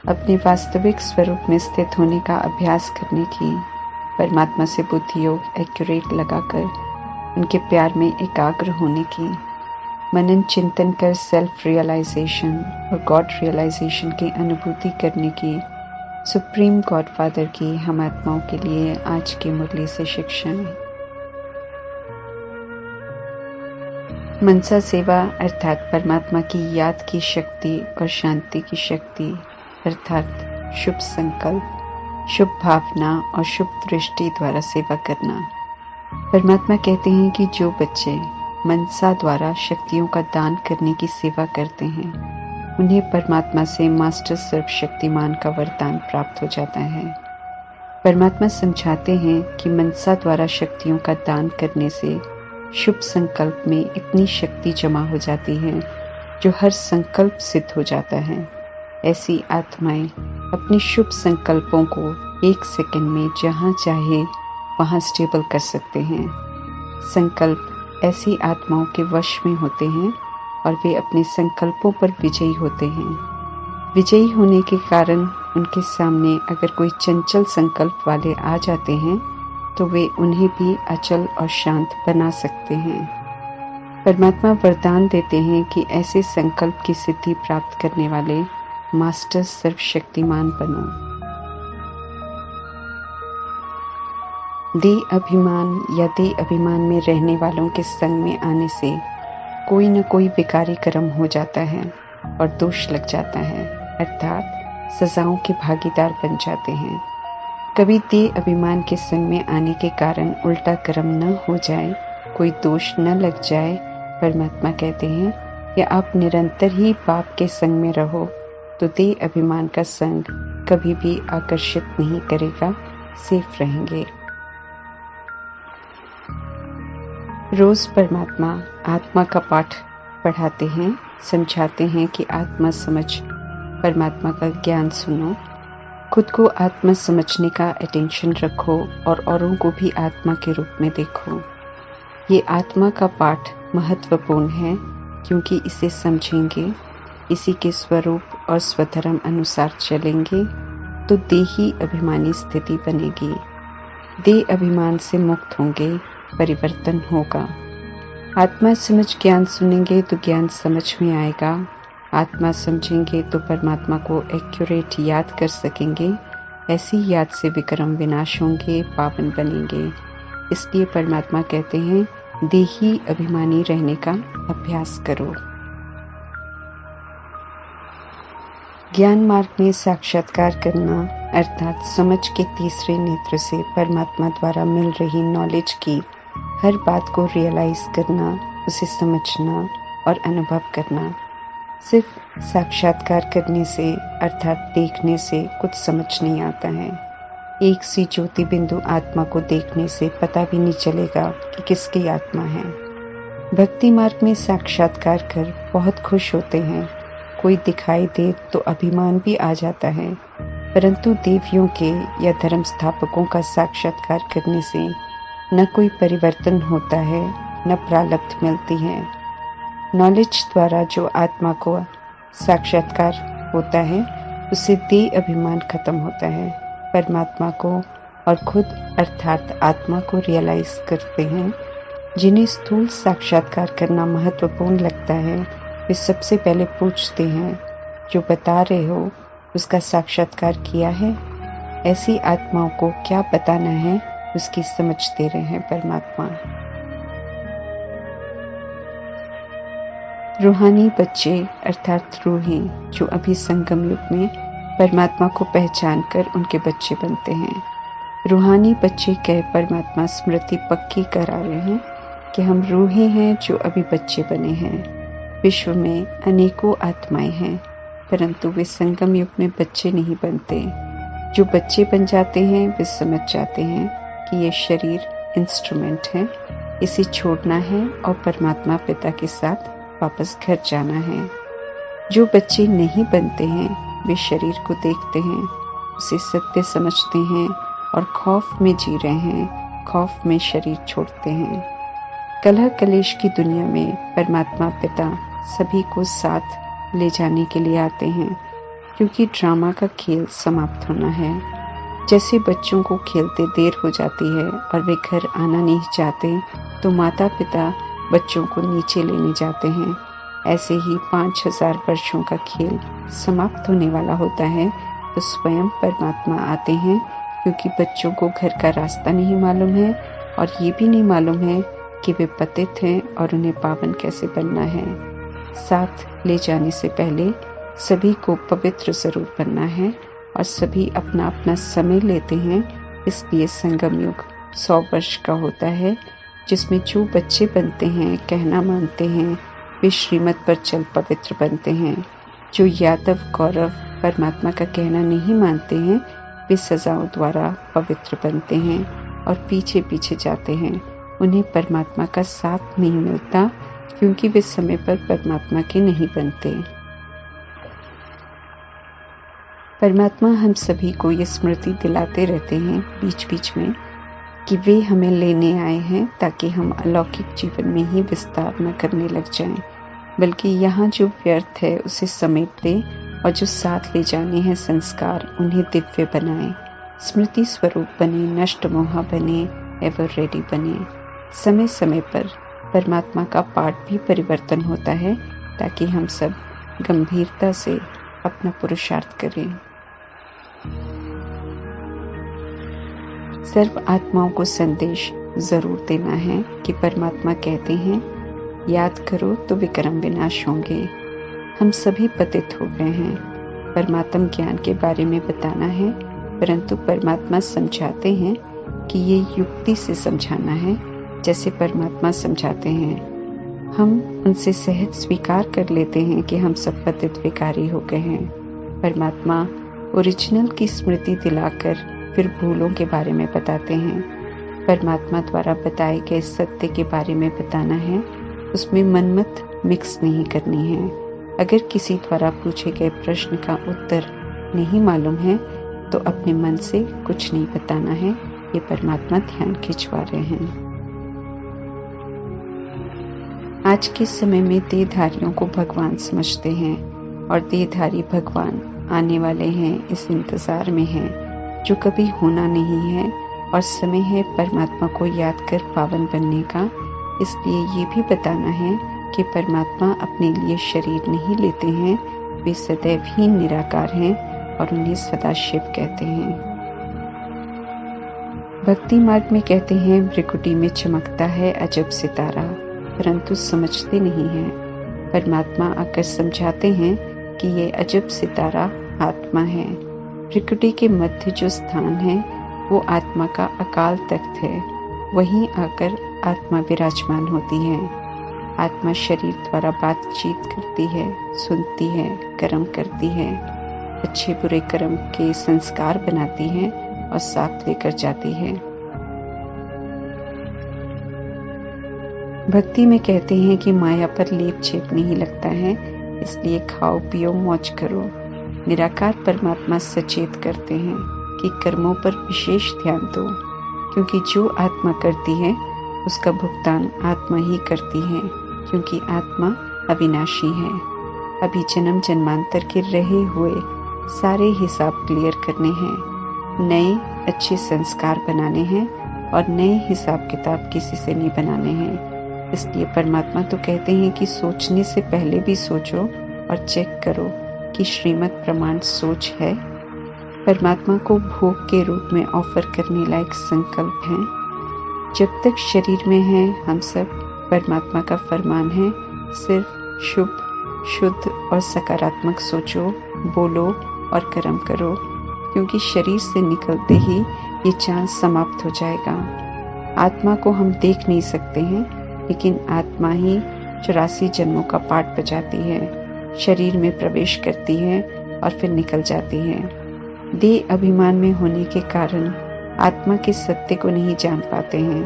अपने वास्तविक स्वरूप में स्थित होने का अभ्यास करने की, परमात्मा से बुद्धि योग एक्यूरेट लगाकर उनके प्यार में एकाग्र होने की, मनन चिंतन कर सेल्फ रियलाइजेशन और गॉड रियलाइजेशन की अनुभूति करने की सुप्रीम गॉड फादर की हम आत्माओं के लिए आज की मुरली से शिक्षण। मनसा सेवा अर्थात परमात्मा की याद की शक्ति और शांति की शक्ति अर्थात शुभ संकल्प, शुभ भावना और शुभ दृष्टि द्वारा सेवा करना। परमात्मा कहते हैं कि जो बच्चे मनसा द्वारा शक्तियों का दान करने की सेवा करते हैं, उन्हें परमात्मा से मास्टर सर्वशक्तिमान का वरदान प्राप्त हो जाता है। परमात्मा समझाते हैं कि मनसा द्वारा शक्तियों का दान करने से शुभ संकल्प में इतनी शक्ति जमा हो जाती है जो हर संकल्प सिद्ध हो जाता है। ऐसी आत्माएं अपने शुभ संकल्पों को 1 सेकंड में जहां चाहे वहां स्टेबल कर सकते हैं। संकल्प ऐसी आत्माओं के वश में होते हैं और वे अपने संकल्पों पर विजयी होते हैं। विजयी होने के कारण उनके सामने अगर कोई चंचल संकल्प वाले आ जाते हैं तो वे उन्हें भी अचल और शांत बना सकते हैं। परमात्मा वरदान देते हैं कि ऐसे संकल्प की सिद्धि प्राप्त करने वाले मास्टर सर्वशक्तिमान बनो। देह अभिमान या देह अभिमान में रहने वालों के संग में आने से कोई न कोई विकारी कर्म हो जाता है और दोष लग जाता है, अर्थात सजाओं के भागीदार बन जाते हैं। कभी देह अभिमान के संग में आने के कारण उल्टा कर्म न हो जाए, कोई दोष न लग जाए, परमात्मा कहते हैं कि आप निरंतर ही पाप के संग में रहो तो देह अभिमान का संग कभी भी आकर्षित नहीं करेगा, सेफ रहेंगे। रोज परमात्मा आत्मा का पाठ पढ़ाते हैं, समझाते हैं कि आत्मा समझ, परमात्मा का ज्ञान सुनो, खुद को आत्मा समझने का अटेंशन रखो और औरों को भी आत्मा के रूप में देखो। ये आत्मा का पाठ महत्वपूर्ण है क्योंकि इसे समझेंगे, इसी के स्वरूप और स्वधर्म अनुसार चलेंगे तो देही अभिमानी स्थिति बनेगी। देह अभिमान से मुक्त होंगे, परिवर्तन होगा। आत्मा समझ ज्ञान सुनेंगे तो ज्ञान समझ में आएगा। आत्मा समझेंगे तो परमात्मा को एक्यूरेट याद कर सकेंगे। ऐसी याद से विक्रम विनाश होंगे, पावन बनेंगे। इसलिए परमात्मा कहते हैं देही अभिमानी रहने का अभ्यास करो। ज्ञान मार्ग में साक्षात्कार करना अर्थात समझ के तीसरे नेत्र से परमात्मा द्वारा मिल रही नॉलेज की हर बात को रियलाइज करना, उसे समझना और अनुभव करना। सिर्फ साक्षात्कार करने से अर्थात देखने से कुछ समझ नहीं आता है। एक सी ज्योति बिंदु आत्मा को देखने से पता भी नहीं चलेगा कि किसकी आत्मा है। भक्ति मार्ग में साक्षात्कार कर बहुत खुश होते हैं। कोई दिखाई दे तो अभिमान भी आ जाता है, परंतु देवियों के या धर्म स्थापकों का साक्षात्कार करने से न कोई परिवर्तन होता है, न प्रारब्ध मिलती है। नॉलेज द्वारा जो आत्मा को साक्षात्कार होता है उससे देह अभिमान खत्म होता है। परमात्मा को और खुद अर्थात आत्मा को रियलाइज करते हैं। जिन्हें स्थूल साक्षात्कार करना महत्वपूर्ण लगता है वे सबसे पहले पूछते हैं जो बता रहे हो उसका साक्षात्कार किया है? ऐसी आत्माओं को क्या बताना है उसकी समझ दे रहे हैं परमात्मा। रूहानी बच्चे अर्थात रूहें जो अभी संगम युग में परमात्मा को पहचान कर उनके बच्चे बनते हैं। रूहानी बच्चे कह परमात्मा स्मृति पक्की करा रहे हैं कि हम रूहें हैं जो अभी बच्चे बने हैं। विश्व में अनेकों आत्माएं हैं परंतु वे संगम युग में बच्चे नहीं बनते। जो बच्चे बन जाते हैं वे समझ जाते हैं कि ये शरीर इंस्ट्रूमेंट है, इसे छोड़ना है और परमात्मा पिता के साथ वापस घर जाना है। जो बच्चे नहीं बनते हैं वे शरीर को देखते हैं, उसे सत्य समझते हैं और खौफ में जी रहे हैं, खौफ में शरीर छोड़ते हैं। कलह कलेश की दुनिया में परमात्मा पिता सभी को साथ ले जाने के लिए आते हैं। क्योंकि ड्रामा का खेल समाप्त होना है। जैसे बच्चों को खेलते देर हो जाती है और वे घर आना नहीं चाहते, तो माता पिता बच्चों को नीचे लेने जाते हैं। ऐसे ही 5000 वर्षों का खेल समाप्त होने वाला होता है, तो स्वयं परमात्मा आते हैं, क्योंकि बच्चों को घर का रास्ता नहीं मालूम है और ये भी नहीं मालूम है कि वे पतित हैं और उन्हें पावन कैसे बनना है। साथ ले जाने से पहले सभी को पवित्र जरूर बनना है और सभी अपना अपना समय लेते हैं। इसलिए संगम युग 100 वर्ष का होता है, जिसमें जो बच्चे बनते हैं, कहना मानते हैं, वे श्रीमत पर चल पवित्र बनते हैं। जो यादव कौरव परमात्मा का कहना नहीं मानते हैं, वे सजाओं द्वारा पवित्र बनते हैं और पीछे पीछे जाते हैं। उन्हें परमात्मा का साथ नहीं मिलता, क्योंकि वे समय पर परमात्मा के नहीं बनते। परमात्मा हम सभी को ये स्मृति दिलाते रहते हैं बीच बीच में कि वे हमें लेने आए हैं, ताकि हम अलौकिक जीवन में ही विस्तार न करने लग जाएं, बल्कि यहाँ जो व्यर्थ है उसे समेट दें और जो साथ ले जाने हैं संस्कार, उन्हें दिव्य बनाएं, स्मृति स्वरूप बने, नष्ट मोहा बने, एवर रेडी बने। समय समय पर परमात्मा का पाठ भी परिवर्तन होता है, ताकि हम सब गंभीरता से अपना पुरुषार्थ करें। सर्व आत्माओं को संदेश जरूर देना है कि परमात्मा कहते हैं, याद करो तो विक्रम विनाश होंगे। हम सभी पतित हो गए हैं। परमात्म ज्ञान के बारे में बताना है, परंतु परमात्मा समझाते हैं कि ये युक्ति से समझाना है, जैसे परमात्मा समझाते हैं। हम उनसे सहज स्वीकार कर लेते हैं कि हम सब पतित विकारी हो गए हैं। परमात्मा ओरिजिनल की स्मृति दिलाकर फिर भूलों के बारे में बताते हैं। परमात्मा द्वारा बताए गए सत्य के बारे में बताना है, उसमें मनमत मिक्स नहीं करनी है। अगर किसी द्वारा पूछे गए प्रश्न का उत्तर नहीं मालूम है, तो अपने मन से कुछ नहीं बताना है। ये परमात्मा ध्यान खिंचवा रहे हैं। आज के समय में देहधारियों को भगवान समझते हैं और देहधारी भगवान आने वाले हैं, इस इंतजार में हैं, जो कभी होना नहीं है। और समय है परमात्मा को याद कर पावन बनने का। इसलिए ये भी बताना है कि परमात्मा अपने लिए शरीर नहीं लेते हैं, वे सदैव ही निराकार हैं और उन्हें सदाशिव कहते हैं। भक्ति मार्ग में कहते हैं, भ्रिकुटी में चमकता है अजब सितारा, परंतु समझते नहीं हैं। परमात्मा आकर समझाते हैं कि ये अजब सितारा आत्मा है। भ्रिकुटी के मध्य जो स्थान है वो आत्मा का अकाल तख्त है, वहीं आकर आत्मा विराजमान होती है। आत्मा शरीर द्वारा बातचीत करती है, सुनती है, कर्म करती है, अच्छे बुरे कर्म के संस्कार बनाती है और साथ लेकर जाती है। भक्ति में कहते हैं कि माया पर लेप छेप नहीं लगता है, इसलिए खाओ पियो मौज करो। निराकार परमात्मा सचेत करते हैं कि कर्मों पर विशेष ध्यान दो, क्योंकि जो आत्मा करती है उसका भुगतान आत्मा ही करती है, क्योंकि आत्मा अविनाशी है। अभी जन्म जन्मांतर के रहे हुए सारे हिसाब क्लियर करने हैं, नए अच्छे संस्कार बनाने हैं और नए हिसाब किताब किसी से नहीं बनाने हैं। इसलिए परमात्मा तो कहते हैं कि सोचने से पहले भी सोचो और चेक करो कि श्रीमत प्रमाण सोच है। परमात्मा को भोग के रूप में ऑफर करने लायक संकल्प है। जब तक शरीर में है हम सब, परमात्मा का फरमान है, सिर्फ शुभ, शुद्ध और सकारात्मक सोचो, बोलो और कर्म करो, क्योंकि शरीर से निकलते ही ये चांस समाप्त हो जाएगा। आत्मा को हम देख नहीं सकते हैं, लेकिन आत्मा ही 84 जन्मों का पाठ बजाती है, शरीर में प्रवेश करती है और फिर निकल जाती है। देह अभिमान में होने के कारण आत्मा के सत्य को नहीं जान पाते हैं।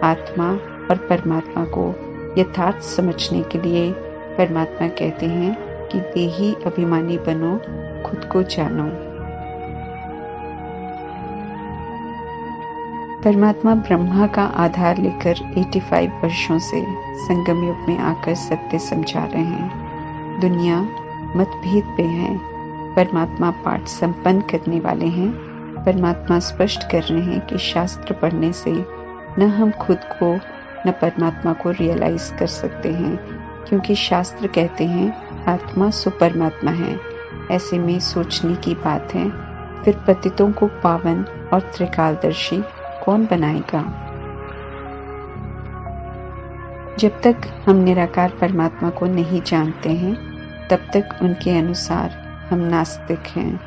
आत्मा और परमात्मा को यथार्थ समझने के लिए परमात्मा कहते हैं कि देही अभिमानी बनो, खुद को जानो। परमात्मा ब्रह्मा का आधार लेकर 85 वर्षों से संगम युग में आकर सत्य समझा रहे हैं। दुनिया मतभेद पे है, परमात्मा पाठ संपन्न करने वाले हैं। परमात्मा स्पष्ट कर रहे हैं कि शास्त्र पढ़ने से न हम खुद को न परमात्मा को रियलाइज कर सकते हैं, क्योंकि शास्त्र कहते हैं आत्मा सो परमात्मा है। ऐसे में सोचने की बात है, फिर पतितों को पावन और त्रिकालदर्शी कौन बनाएगा? जब तक हम निराकार परमात्मा को नहीं जानते हैं, तब तक उनके अनुसार हम नास्तिक हैं।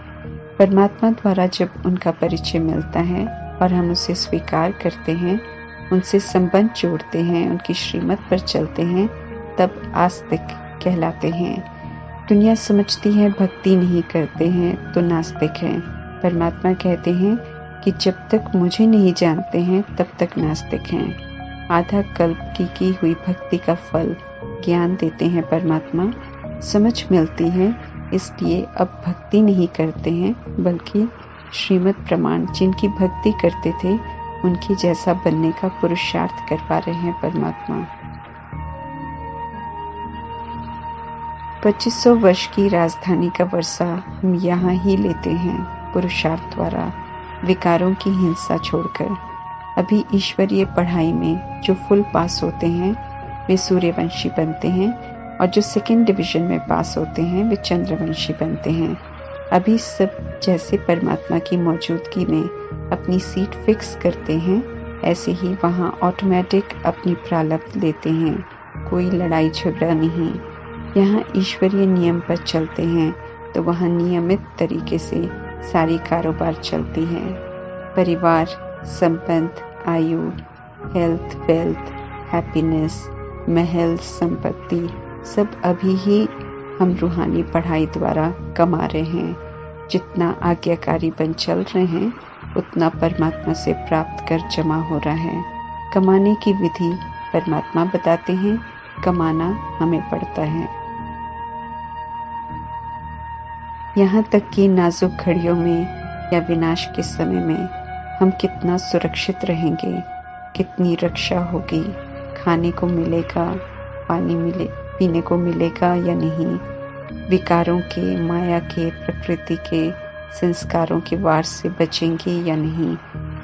परमात्मा द्वारा जब उनका परिचय मिलता है और हम उसे स्वीकार करते हैं, उनसे संबंध जोड़ते हैं, उनकी श्रीमत पर चलते हैं, तब आस्तिक कहलाते हैं। दुनिया समझती है भक्ति नहीं करते हैं तो नास्तिक हैं। परमात्मा कहते हैं कि जब तक मुझे नहीं जानते हैं तब तक नास्तिक हैं। आधा कल्प की हुई भक्ति का फल ज्ञान देते हैं परमात्मा। समझ मिलती है, इसलिए अब भक्ति नहीं करते हैं, बल्कि श्रीमत प्रमाण जिनकी भक्ति करते थे उनकी जैसा बनने का पुरुषार्थ करवा रहे हैं परमात्मा। 2500 वर्ष की राजधानी का वर्षा हम यहाँ ही लेते हैं पुरुषार्थ द्वारा, विकारों की हिंसा छोड़कर। अभी ईश्वरीय पढ़ाई में जो फुल पास होते हैं वे सूर्यवंशी बनते हैं, और जो सेकंड डिवीजन में पास होते हैं वे चंद्रवंशी बनते हैं। अभी सब जैसे परमात्मा की मौजूदगी में अपनी सीट फिक्स करते हैं, ऐसे ही वहाँ ऑटोमेटिक अपनी प्रारब्ध लेते हैं। कोई लड़ाई झगड़ा नहीं। यहाँ ईश्वरीय नियम पर चलते हैं तो वहाँ नियमित तरीके से सारी कारोबार चलती है। परिवार, संबंध, आयु, हेल्थ, वेल्थ, हैप्पीनेस, महल, संपत्ति सब अभी ही हम रूहानी पढ़ाई द्वारा कमा रहे हैं। जितना आज्ञाकारी बन चल रहे हैं उतना परमात्मा से प्राप्त कर जमा हो रहा है। कमाने की विधि परमात्मा बताते हैं, कमाना हमें पड़ता है। यहाँ तक कि नाजुक घड़ियों में या विनाश के समय में हम कितना सुरक्षित रहेंगे, कितनी रक्षा होगी, खाने को मिलेगा, पीने को मिलेगा या नहीं, विकारों के, माया के, प्रकृति के, संस्कारों के वार से बचेंगे या नहीं,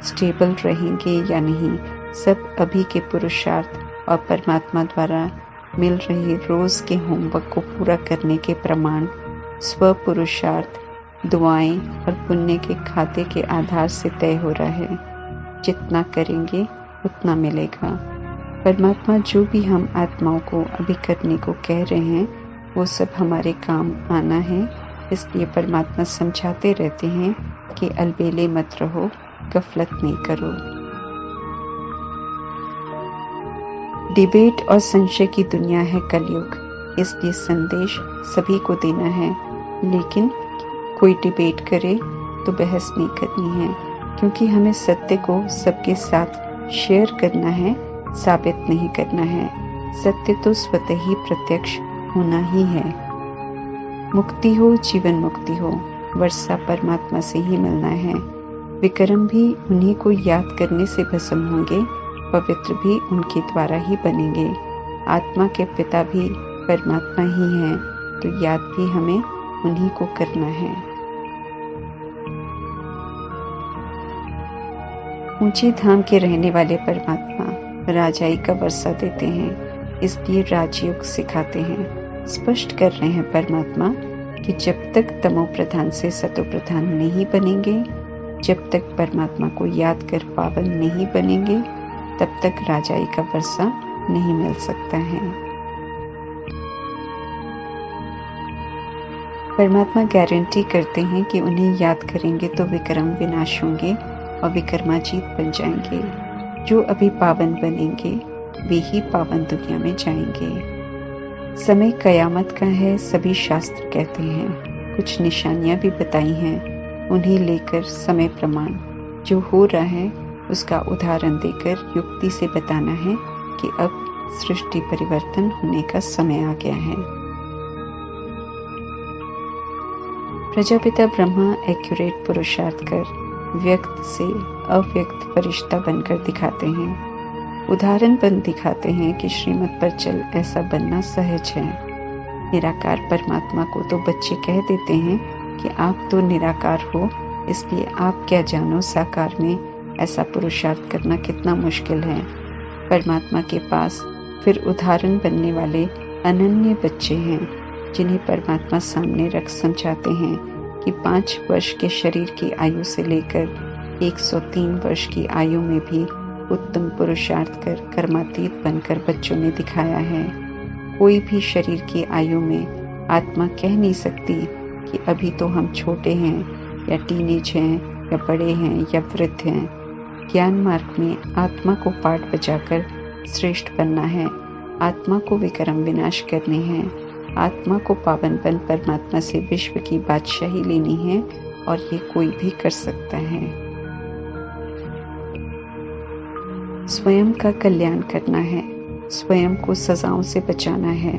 स्टेबल रहेंगे या नहीं, सब अभी के पुरुषार्थ और परमात्मा द्वारा मिल रही रोज के होमवर्क को पूरा करने के प्रमाण, स्व पुरुषार्थ, दुआएं और पुण्य के खाते के आधार से तय हो रहा है। जितना करेंगे उतना मिलेगा। परमात्मा जो भी हम आत्माओं को अभी करने को कह रहे हैं वो सब हमारे काम आना है। इसलिए परमात्मा समझाते रहते हैं कि अलबेले मत रहो, गफलत नहीं करो। डिबेट और संशय की दुनिया है कलयुग, इसलिए संदेश सभी को देना है। लेकिन कोई डिबेट करे तो बहस नहीं करनी है, क्योंकि हमें सत्य को सबके साथ शेयर करना है, साबित नहीं करना है। सत्य तो स्वतः ही प्रत्यक्ष होना ही है। मुक्ति हो, जीवन मुक्ति हो, वर्षा परमात्मा से ही मिलना है। विक्रम भी उन्हीं को याद करने से भस्म होंगे, पवित्र भी उनके द्वारा ही बनेंगे। आत्मा के पिता भी परमात्मा ही हैं, तो याद भी हमें उन्हीं को करना है। ऊंचे धाम के रहने वाले परमात्मा राजाई का वर्षा देते हैं, इसलिए राजयोग सिखाते हैं। स्पष्ट कर रहे हैं परमात्मा कि जब तक तमो प्रधान से सतो प्रधान नहीं बनेंगे, जब तक परमात्मा को याद कर पावन नहीं बनेंगे, तब तक राजाई का वर्षा नहीं मिल सकता है। परमात्मा गारंटी करते हैं कि उन्हें याद करेंगे तो विक्रम विनाश होंगे और विक्रमाजीत बन जाएंगे। जो अभी पावन बनेंगे वे ही पावन दुनिया में जाएंगे। समय कयामत का है, सभी शास्त्र कहते हैं। कुछ निशानियां भी बताई हैं, उन्हें लेकर समय प्रमाण जो हो रहा है उसका उदाहरण देकर युक्ति से बताना है कि अब सृष्टि परिवर्तन होने का समय आ गया है। प्रजापिता ब्रह्मा एक्यूरेट पुरुषार्थ कर व्यक्त से अव्यक्त फरिश्ता बनकर दिखाते हैं। उदाहरण बन दिखाते हैं कि श्रीमत पर चल ऐसा बनना सहज है। निराकार परमात्मा को तो बच्चे कह देते हैं, कि आप तो निराकार हो, इसलिए आप क्या जानो साकार में ऐसा पुरुषार्थ करना कितना मुश्किल है। परमात्मा के पास फिर उदाहरण बनने वाले अनन्य बच्चे हैं, जिन्हें परमात्मा सामने रख समझाते हैं कि 5 वर्ष के शरीर की आयु से लेकर 103 वर्ष की आयु में भी उत्तम पुरुषार्थ कर कर्मातीत बनकर बच्चों ने दिखाया है। कोई भी शरीर की आयु में आत्मा कह नहीं सकती कि अभी तो हम छोटे हैं या टीनेज हैं या बड़े हैं या वृद्ध हैं। ज्ञान मार्ग में आत्मा को पाठ बजाकर श्रेष्ठ बनना है, आत्मा को विक्रम विनाश करने हैं, आत्मा को पावन बन परमात्मा से विश्व की बादशाही लेनी है, और ये कोई भी कर सकता है। स्वयं का कल्याण करना है, स्वयं को सजाओं से बचाना है,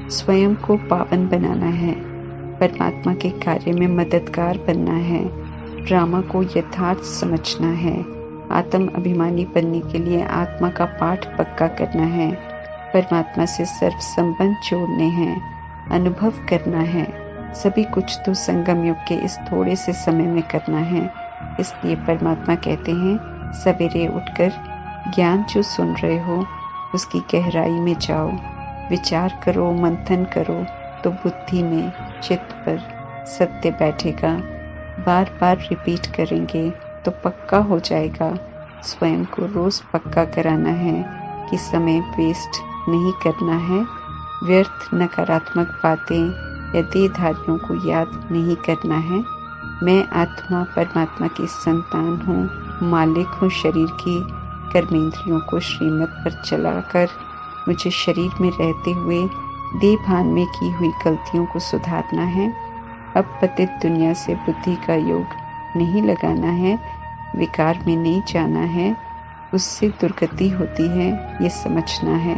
स्वयं को पावन बनाना है, परमात्मा के कार्य में मददगार बनना है, ड्रामा को यथार्थ समझना है, आत्म अभिमानी बनने के लिए आत्मा का पाठ पक्का करना है, परमात्मा से सर्व संबंध जोड़ने हैं, अनुभव करना है। सभी कुछ तो संगम युग के इस थोड़े से समय में करना है। इसलिए परमात्मा कहते हैं, सवेरे उठकर ज्ञान जो सुन रहे हो उसकी गहराई में जाओ, विचार करो, मंथन करो, तो बुद्धि में, चित्त पर सत्य बैठेगा। बार बार रिपीट करेंगे तो पक्का हो जाएगा। स्वयं को रोज पक्का कराना है कि समय वेस्ट नहीं करना है, व्यर्थ नकारात्मक बातें या देहधारियों को याद नहीं करना है। मैं आत्मा परमात्मा की संतान हूँ, मालिक हूँ शरीर की। कर्मेंद्रियों को श्रीमत पर चलाकर मुझे शरीर में रहते हुए देह भान में की हुई गलतियों को सुधारना है। अब पतित दुनिया से बुद्धि का योग नहीं लगाना है, विकार में नहीं जाना है, उससे दुर्गति होती है ये समझना है।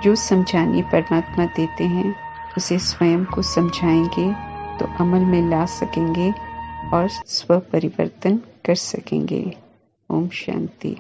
जो समझाने परमात्मा देते हैं उसे स्वयं को समझाएंगे तो अमल में ला सकेंगे और स्व परिवर्तन कर सकेंगे। ओम शांति।